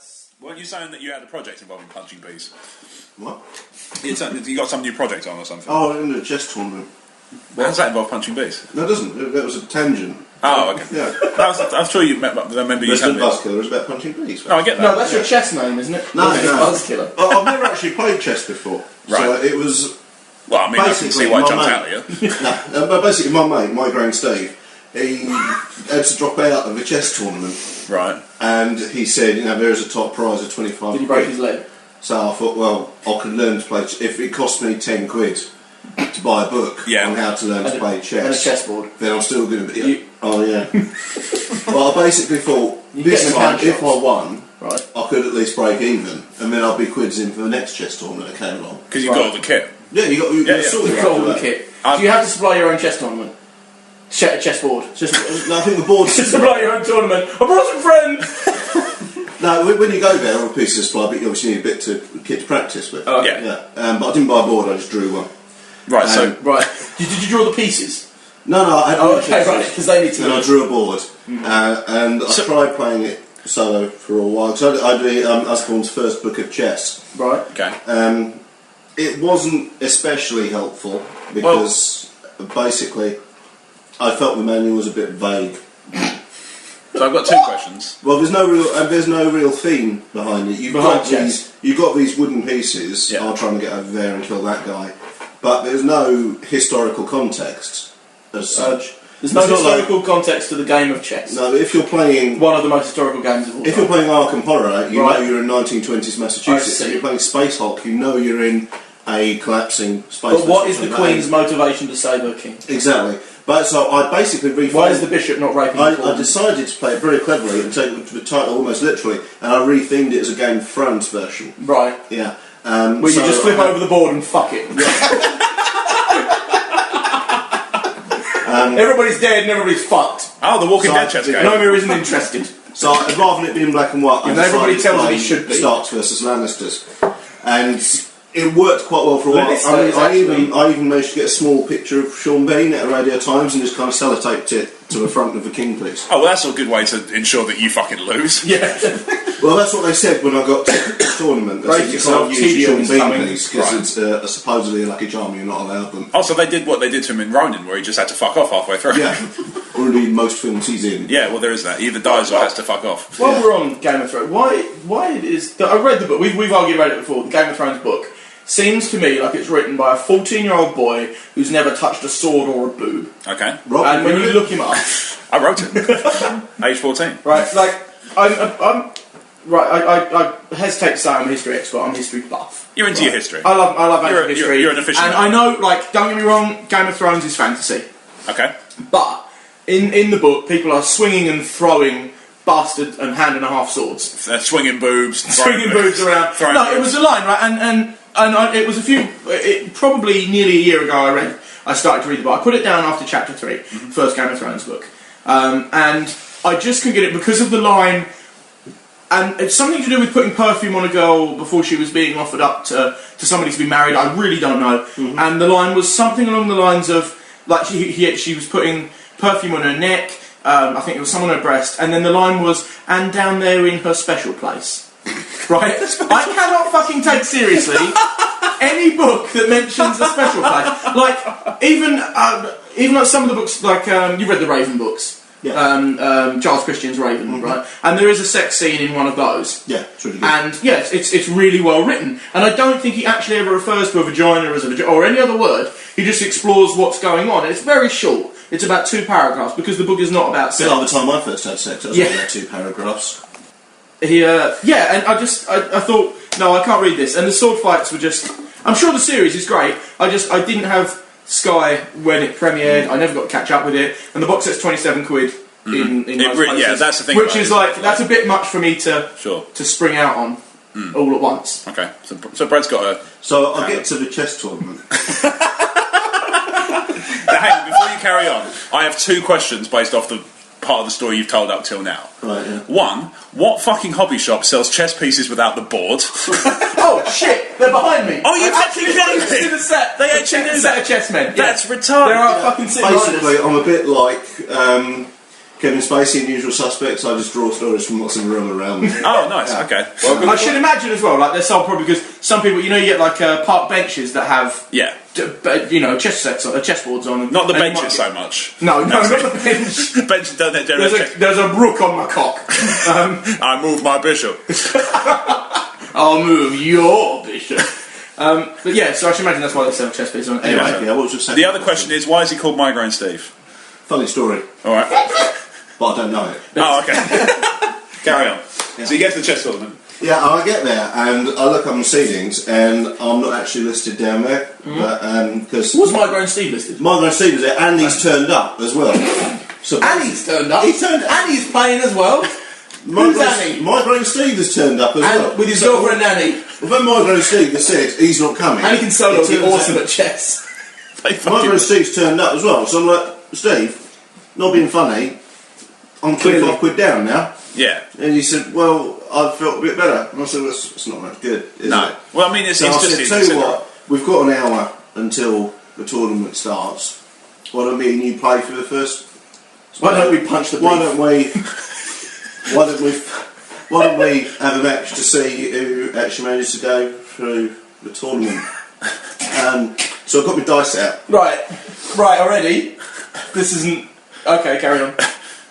that's... Weren't you saying that you had a project involving punching bees? What? You got some new project on or something? Oh, in the chess tournament. How does that involve punching bees? No, it doesn't. That was a tangent. Oh, okay. Yeah. I'm sure you remember you Resident telling me. Buzzkiller is about punching bees. No, I get that. No, that's your chess name, isn't it? No. Buzzkiller. I've never actually played chess before. Right. So it was... Well, I mean, I can see why it jumps out at you. But basically my mate, my grand Steve, he had to drop out of a chess tournament. Right. And he said, there's a top prize of 25 Did he break his leg? So I thought, well, I could learn to play... If it cost me 10 quid to buy a book on how to learn to play chess... And a chessboard. Then I'm still going to be... Well, I basically thought, this time, if I won, I could at least break even, and then I'd be quids in for the next chess tournament that came along. Because you've got all the kit. Yeah, you got all the kit. Do you have to supply your own chess tournament? Chessboard? No, I think the board's... Just supply your own tournament. I brought some friends! No, when you go there, all the pieces of supply, but you obviously need a bit to kit to practice with. Oh, okay. Yeah. But I didn't buy a board, I just drew one. Right, Did you draw the pieces? No, I had right, because they need to... And I drew a board, and I tried playing it solo for a while. So I did Usborne's first book of chess. Right. Okay. It wasn't especially helpful, because basically I felt the manual was a bit vague. So I've got two questions. Well, there's no real theme behind it. You've got these wooden pieces. I'm trying to get over there and kill that guy, but there's no historical context as such. There's no historical context to the game of chess. No, if you're playing one of the most historical games of all time. If you're playing Arkham Horror, you know you're in 1920s Massachusetts. If you're playing Space Hulk, you know you're in a collapsing space. But what is the Queen's motivation to save her king? Exactly. But so I basically reframed. Why is the bishop not raping the I decided to play it very cleverly and take the title almost literally, and I rethemed it as a Game of Thrones version. Right. Yeah. Where you just flip over the board and fuck it. Everybody's dead and everybody's fucked. Oh, the Walking Dead chess game. Nomir isn't interested. So rather than it being black and white, and everybody tells him he should be. Starks versus Lannisters, and it worked quite well for a while. I even managed to get a small picture of Sean Bean at Radio Times and just kind of sellotaped it to the front of the king piece. Oh, well, that's a good way to ensure that you fucking lose. Yeah. Well, that's what they said when I got to the tournament. They said you can't use Sean Bean piece because it's supposedly a lucky charm. You're not allowed them. Oh, so they did what they did to him in Ronin, where he just had to fuck off halfway through. Yeah. Or indeed most films he's in. Yeah, well, there is that. He either dies or has to fuck off. While we're on Game of Thrones, why is... I read the book. We've argued about it before. The Game of Thrones book seems to me like it's written by a 14-year-old boy who's never touched a sword or a boob. Okay. And when you look him up... I wrote it. Age 14. Right, like, I hesitate to say I'm a history expert, I'm a history buff. You're into your history. I love ancient history. You're an aficionado. And I know, like, don't get me wrong, Game of Thrones is fantasy. Okay. But, in the book, people are swinging and throwing bastard and hand and a half swords. They're swinging boobs. Swinging boobs around. No, it was a line, right, and it was probably nearly a year ago I started to read the book. I put it down after chapter 3, first Game of Thrones book. And I just couldn't get it because of the line, and it's something to do with putting perfume on a girl before she was being offered up to somebody to be married. I really don't know. And the line was something along the lines of, like, she was putting perfume on her neck, I think it was some on her breast, and then the line was, and down there in her special place. Right? I cannot fucking take seriously any book that mentions a special place. Like, even like some of the books, like, you've read the Raven books. Yeah. Charles Christian's Raven, right? And there is a sex scene in one of those. Yeah, it's really good. And yes, it's really well written. And I don't think he actually ever refers to a vagina as a vagina, or any other word. He just explores what's going on. It's very short. It's about 2 paragraphs, because the book is not about sex. By the time I first had sex, it was about 2 paragraphs. And I thought, no, I can't read this. And the sword fights were just... I'm sure the series is great. I didn't have Sky when it premiered. I never got to catch up with it. And the box set's 27 quid in most places. Yeah, that's the thing. Which is like, that's a bit much for me to spring out on all at once. Okay, so Brad's got a... So I'll get to the chess tournament. Now, hang on, before you carry on, I have 2 questions based off the part of the story you've told up till now. Right, yeah. 1, what fucking hobby shop sells chess pieces without the board? Oh shit, they're behind me. Oh, you actually did see the set. They actually do set of chessmen. That's retarded. There are fucking Basically, I'm a bit like Kevin Spacey and Usual Suspects. I just draw stories from what's in the room around me. Oh, nice. Okay. Well, I should imagine as well, like they're sold probably because some people, you get like park benches that have chessboards on them. Not the benches so much. No, not the bench. Bench don't they there's a rook on my cock. I move my bishop. I'll move your bishop. But yeah, so I should imagine that's why they sell chess pieces on. Anyway, what was just saying? The other question is, why is he called Migraine Steve? Funny story. All right. But I don't know it. Oh, okay. Carry on. Yeah. So you get to the chess tournament. Yeah, I get there and I look up on seedings and I'm not actually listed down there. But because was Migraine Steve listed? Migraine Steve was there and he's turned up as well. So and he's turned up. He turned and he's playing as well. Migraine Steve has turned up as well. With his girlfriend Nanny. When Migraine Steve has said he's not coming. And he can solo be awesome at chess. Migraine Steve's turned up as well. So I'm like, Steve, not being funny, I'm £25 down now. Yeah. And he said, well, I felt a bit better. And I said, well, it's not that good, is it? Well, I mean, it's so just... I said, tell you what, we've got an hour until the tournament starts. Why don't me and you play for the first... Why don't we punch the beef? Why don't we have a match to see who actually manages to go through the tournament? So I got my dice out. Right, already? This isn't... Okay, carry on.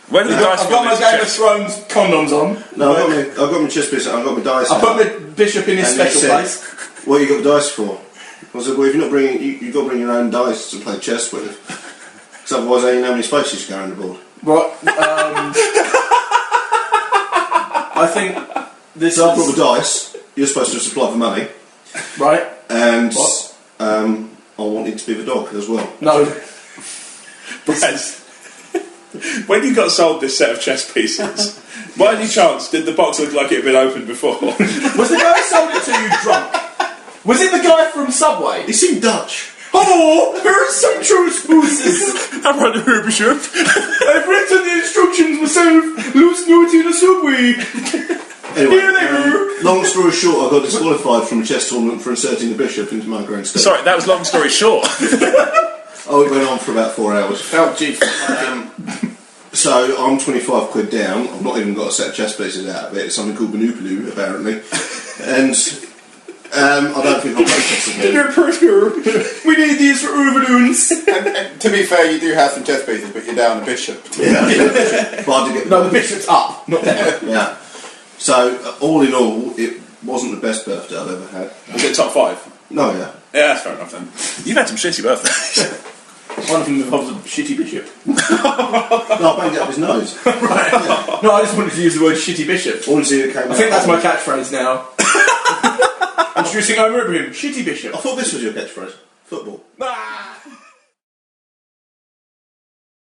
Where did the dice I've got my Game of Thrones condoms on. No, I've got my chess piece out, I've got my dice out. I put my bishop in his special place. What you got the dice for? I said, well, if you're not bringing... You've got to bring your own dice to play chess with. Because otherwise I ain't know how many spaces you go around the board. What? I think this So I brought the dice. You're supposed to supply the money. Right. And I wanted to be the dog as well. No. When you got sold this set of chess pieces, by any chance did the box look like it had been opened before? Was the guy who sold it to you drunk? Was it the guy from Subway? He seemed Dutch. Oh, here are some choice pieces. I'm running here, Bishop. I've written the instructions myself. Loose note in a Subway. Anyway, Here they go. long story short, I got disqualified from a chess tournament for inserting the bishop into my grand state. Sorry, that was long story short. Oh, it went on for about 4 hours. Oh, jeez. So I'm £25 down. I've not even got a set of chess pieces out of it. It's something called Banupaloo, apparently. And I don't think I'll play chess again. We need these for overdoings. To be fair, you do have some chess pieces, but you're down a bishop. Yeah, but I did get No, the bishop's up, not down. Yeah. So all in all, it wasn't the best birthday I've ever had. Was it top 5? No, yeah. Yeah, that's fair enough then. You've had some shitty birthdays. One of them involves a shitty bishop. No, I banged it up his nose. Right. No, I just wanted to use the word shitty bishop. All you see that came I think that's my catchphrase now. Introducing, I remember him, shitty bishop. I thought this was your catchphrase. Football. No.